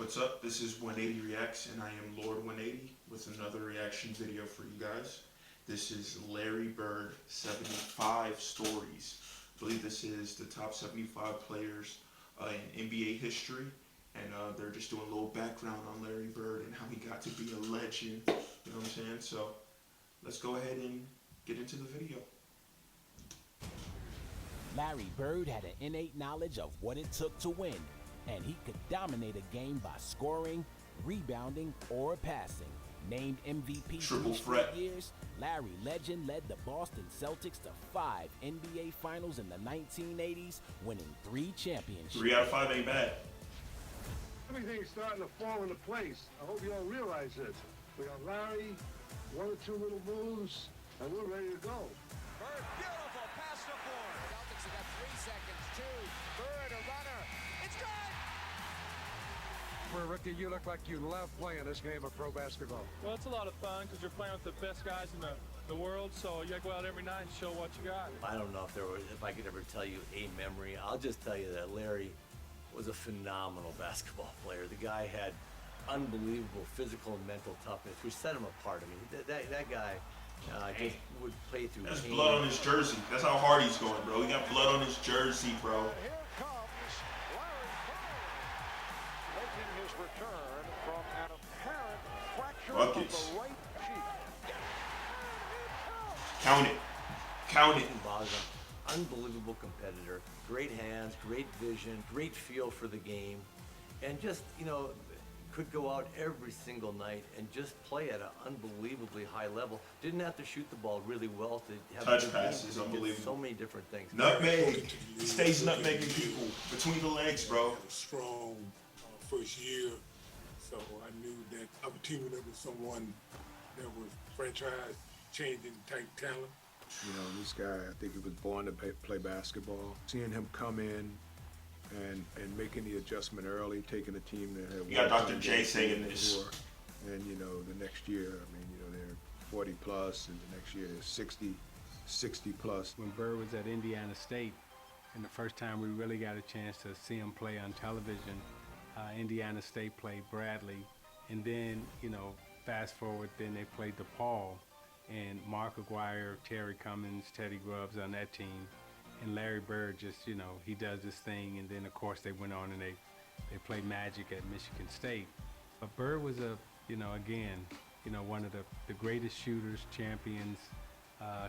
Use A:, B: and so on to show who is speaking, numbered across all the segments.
A: What's up? This is Wunayti Reacts, and I am LordWunayti with another reaction video for you guys. This is Larry Bird 75 Stories. I believe this is the top 75 players in NBA history, and they're just doing a little background on Larry Bird and how he got to be a legend. You know what I'm saying? So let's go ahead and get into the video.
B: Larry Bird had an innate knowledge of what it took to win, and he could dominate a game by scoring, rebounding, or passing. Named MVP
A: Triple
B: 3
A: threat.
B: straight years, Larry Legend led the Boston Celtics to 5 NBA Finals in the 1980s, winning 3 championships.
A: 3 out of 5 ain't bad.
C: Everything's starting to fall into place. I hope you all realize this. We got Larry, 1 or 2 little moves, and we're ready to go.
D: Bird, beautiful pass to Ford. Celtics have got 3 seconds. 2. Bird, a runner. It's good.
C: For a rookie, you look like you love playing this game of pro basketball.
E: Well, it's a lot of fun because you're playing with the best guys in the world, so you got to go out every night and show what you got.
F: I don't know if I could ever tell you a memory. I'll just tell you that Larry was a phenomenal basketball player. The guy had unbelievable physical and mental toughness, which set him apart. I mean, that guy just would play through
A: That's
F: pain.
A: blood on his jersey. That's how hard he's going, bro. He got blood on his jersey, bro.
D: Here comes Larry Bird, making his return from an apparent fracture
A: Buckets.
D: of the right cheek.
A: Count it. Count it.
F: Didn't bother him. Unbelievable competitor, great hands, great vision, great feel for the game, and just, could go out every single night and just play at an unbelievably high level. Didn't have to shoot the ball really well to have
A: Touch
F: a good
A: passes,
F: game. He did
A: unbelievable.
F: so many different things.
A: Nutmeg. He stays nutmegging people between the legs, bro.
G: Had a strong first year, so I knew that I was teaming up with someone that was franchise-changing type talent.
H: You know, this guy, I think he was born to play basketball. Seeing him come in and making the adjustment early, taking a team that had
A: You got
H: won
A: Dr.
H: the
A: J
H: game
A: saying this.
H: before, and the next year, they're 40 plus, and the next year is 60 plus.
I: When Bird was at Indiana State, and the first time we really got a chance to see him play on television, Indiana State played Bradley, and then, fast forward, then they played DePaul, and Mark Aguirre, Terry Cummins, Teddy Grubbs on that team, and Larry Bird just, he does this thing, and then of course they went on and they played Magic at Michigan State. But Bird was one of the greatest shooters, champions,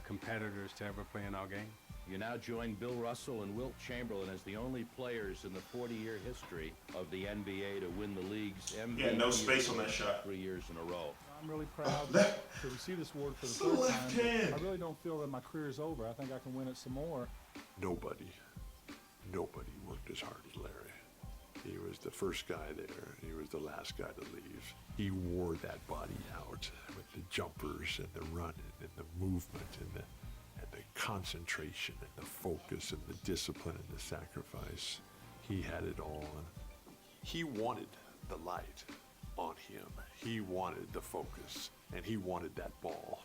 I: competitors to ever play in our game.
J: You now join Bill Russell and Wilt Chamberlain as the only players in the 40-year history of the NBA to win the league's MVP.
A: Yeah, no space on that shot.
J: 3 years in a row.
E: I'm really proud to receive this award for the
A: The
E: third
A: left
E: time.
A: hand.
E: I really don't feel that my career is over. I think I can win it some more.
G: Nobody worked as hard as Larry. He was the first guy there. He was the last guy to leave. He wore that body out with the jumpers and the running and the movement and the concentration and the focus and the discipline and the sacrifice. He had it all. He wanted the light on him. He wanted the focus, and he wanted that ball.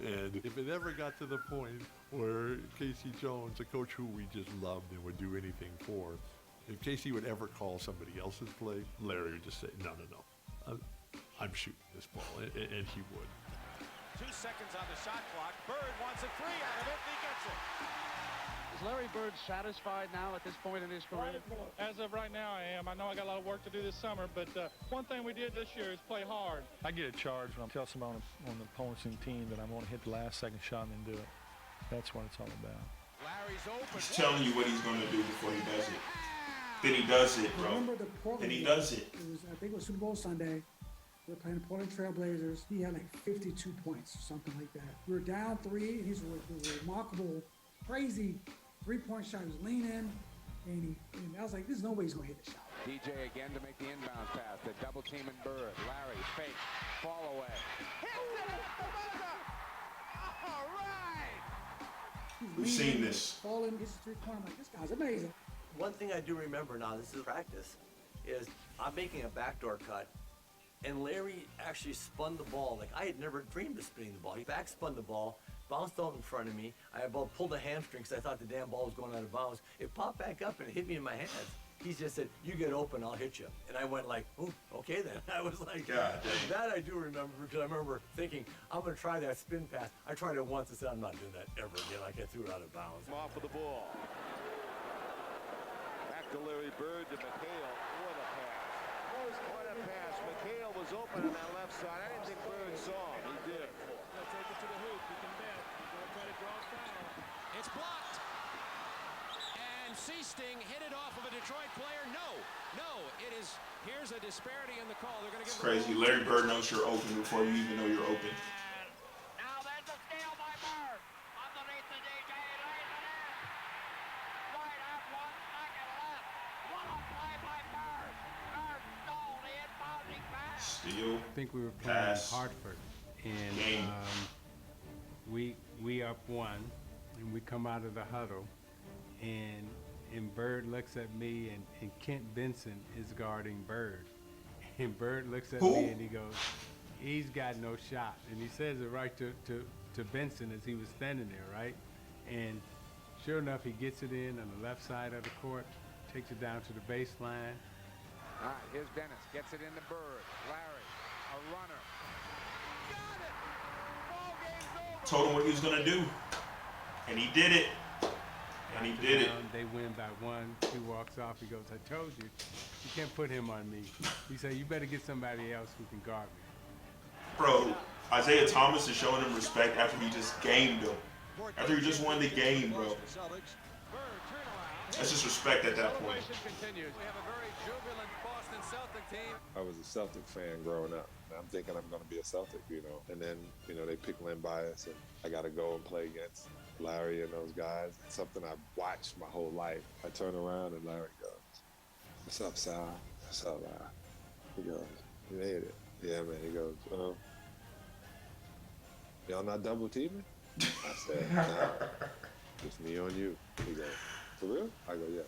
G: And if it ever got to the point where Casey Jones, a coach who we just loved and would do anything for, if Casey would ever call somebody else's play, Larry would just say, no, I'm shooting this ball, and he would.
D: 2 seconds on the shot clock. Bird wants a 3 out of it. He gets it.
K: Is Larry Bird satisfied now at this point in his career?
E: As of right now, I am. I know I got a lot of work to do this summer, but one thing we did this year is play hard. I get a charge when I tell somebody on the opposing team that I'm going to hit the last second shot and then do it. That's what it's all about.
D: Larry's open.
A: He's telling you what he's going to do before he does it. Then he does it, bro.
L: Remember the Portland
A: Then he
L: game?
A: does it.
L: I think it was Super Bowl Sunday. We were playing the Portland Trail Blazers. He had like 52 points or something like that. We were down 3, and he's a remarkable, crazy 3-point shot. He was leaning, and I was like, there's no way he's going to hit the shot.
D: DJ again to make the inbound pass. The double team in Bird. Larry fake. Fall away. Hits it at the buzzer. All right.
A: We've seen this.
L: Falling, hits the 3-pointer. I'm like, this guy's amazing.
F: One thing I do remember now, this is practice, is I'm making a backdoor cut, and Larry actually spun the ball. Like, I had never dreamed of spinning the ball. He back spun the ball, bounced out in front of me. I about pulled a hamstring because I thought the damn ball was going out of bounds. It popped back up and it hit me in my hands. He just said, "You get open, I'll hit you." And I went like, "Oh, okay then." I was like,
A: God dang.
F: that I do remember, because I remember thinking, I'm going to try that spin pass. I tried it once and said, I'm not doing that ever again. Like, I threw it out of bounds.
D: Off of the ball. Back to Larry Bird to McHale. What a pass. What a pass. McHale was open on that left side. I didn't think Bird saw him. He did.
B: He'll take it to the hoop. You can bet. He's going to try to draw a foul. It's blocked. And Seasting hit it off of a Detroit player. No, it is. Here's a disparity in the call. They're going to give
A: It's crazy. Larry Bird knows you're open before you even know you're open.
M: Now there's a steal by Bird. Underneath the DJ, lays it in. Right at 1 second left. What a play by Bird. Bird stole the inbounding pass.
A: Steal.
I: I think we were playing
A: Pass.
I: Hartford, and
A: Game.
I: we up one, and we come out of the huddle, and Bird looks at me, and Kent Benson is guarding Bird, and Bird looks at
A: Who?
I: me and he goes, "He's got no shot," and he says it right to Benson as he was standing there, right, and sure enough, he gets it in on the left side of the court, takes it down to the baseline.
D: All right, here's Dennis. Gets it into Bird. Larry, a runner. Got it! Ball game's over.
A: Told him what he was gonna do, and he did it. And he did it.
I: They win by one. He walks off. He goes, "I told you, you can't put him on me." He said, "You better get somebody else who can guard me."
A: Bro, Isaiah Thomas is showing him respect after he just gamed him. After he just won the game, bro. That's just respect at that point.
D: Continues. We have a very jubilant Boston Celtic team.
N: I was a Celtic fan growing up. I'm thinking I'm going to be a Celtic, And then, they pick Lynn Bias, and I got to go and play against Larry and those guys. It's something I've watched my whole life. I turn around and Larry goes, "What's up, Sal? What's up, Larry?" He goes, "You made it." "Yeah, man." He goes, "Y'all not double teaming?" I said, "No, just me on you." He goes, "For real?" I go, "Yeah."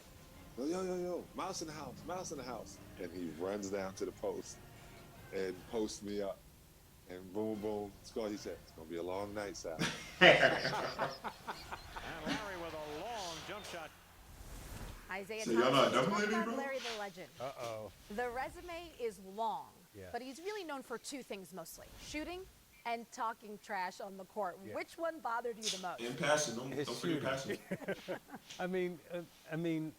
N: Yo, mouse in the house, mouse in the house. And he runs down to the post and posts me up. And boom, boom, score. He said, "It's going to be a long night, Sal."
K: And Larry with a long jump shot.
O: Isaiah
A: So y'all not
O: Thomas,
A: double
O: talk
A: teaming,
O: about
A: bro?
O: Larry the Legend.
I: Uh-oh.
O: The resume is long,
I: Yeah.
O: but he's really known for two things mostly: shooting and talking trash on the court.
I: Yeah.
O: Which one bothered you the most?
A: And passing. Don't
I: His
A: forget passing.
I: I mean,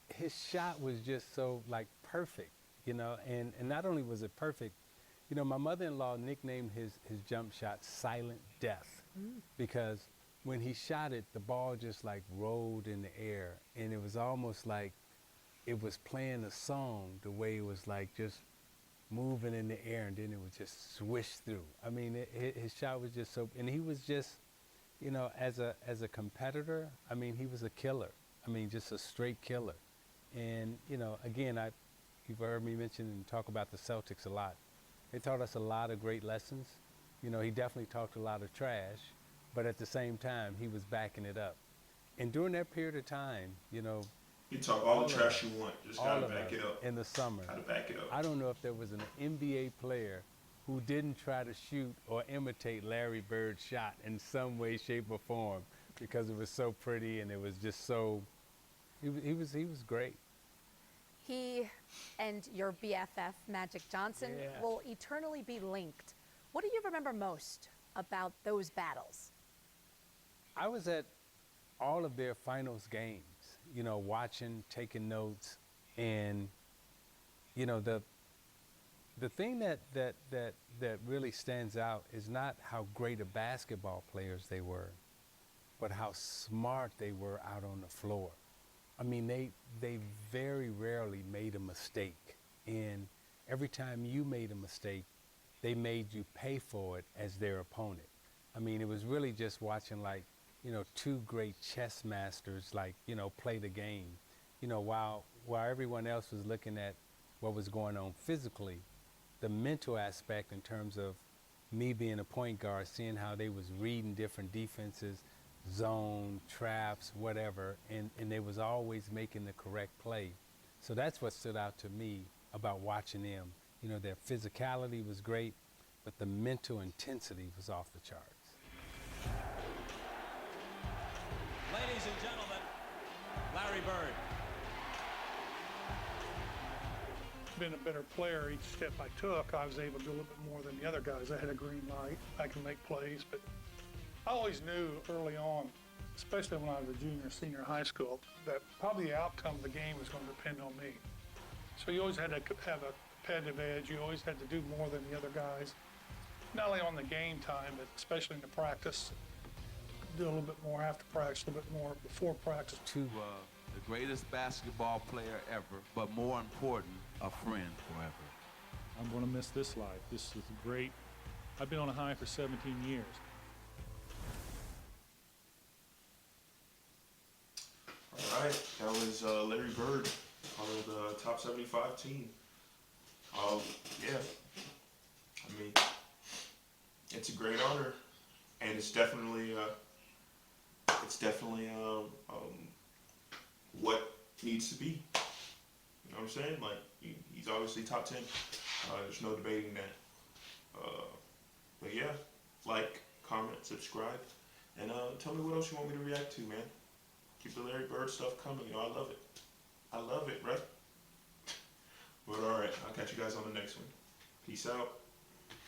I: his shot was just so perfect, and not only was it perfect, my mother-in-law nicknamed his jump shot Silent Death because when he shot it, the ball just rolled in the air, and it was almost like it was playing a song, the way it was just moving in the air, and then it would just swish through. I mean, his shot was just so, and he was just, as a competitor, I mean, he was a killer. I mean, just a straight killer. And, again, you've heard me mention and talk about the Celtics a lot. They taught us a lot of great lessons. He definitely talked a lot of trash, but at the same time, he was backing it up. And during that period of time,
A: You talk all the trash you want. Just
I: all
A: gotta
I: of
A: back
I: us
A: it up.
I: in the summer,
A: Gotta back it up.
I: I don't know if there was an NBA player who didn't try to shoot or imitate Larry Bird's shot in some way, shape, or form because it was so pretty and it was just so. He was great.
O: He and your BFF, Magic Johnson,
I: Yeah.
O: will eternally be linked. What do you remember most about those battles?
I: I was at all of their finals games, watching, taking notes, and the thing that really stands out is not how great of basketball players they were, but how smart they were out on the floor. I mean, they very rarely made a mistake, and every time you made a mistake, they made you pay for it as their opponent. I mean, it was really just watching two great chess masters play the game. While everyone else was looking at what was going on physically, the mental aspect in terms of me being a point guard, seeing how they was reading different defenses, zone, traps, whatever, and they was always making the correct play. So that's what stood out to me about watching them. Their physicality was great, but the mental intensity was off the charts.
K: Ladies and gentlemen, Larry Bird.
E: been a better player each step I took. I was able to do a little bit more than the other guys. I had a green light. I can make plays, but I always knew early on, especially when I was a junior, senior high school, that probably the outcome of the game was going to depend on me. So you always had to have a competitive edge. You always had to do more than the other guys, not only on the game time, but especially in the practice. Do a little bit more after practice, a little bit more before practice.
P: To the greatest basketball player ever, but more important, a friend forever.
E: I'm going to miss this life. This is great. I've been on a high for 17 years.
A: All right, that was Larry Bird, called Top 75 Team. Yeah, I mean, it's a great honor, and it's definitely what needs to be. You know what I'm saying? Like, he's obviously top 10. There's no debating that. But yeah, like, comment, subscribe, and tell me what else you want me to react to, man. Keep the Larry Bird stuff coming. You know, I love it. I love it, right? But all right, I'll catch you guys on the next one. Peace out.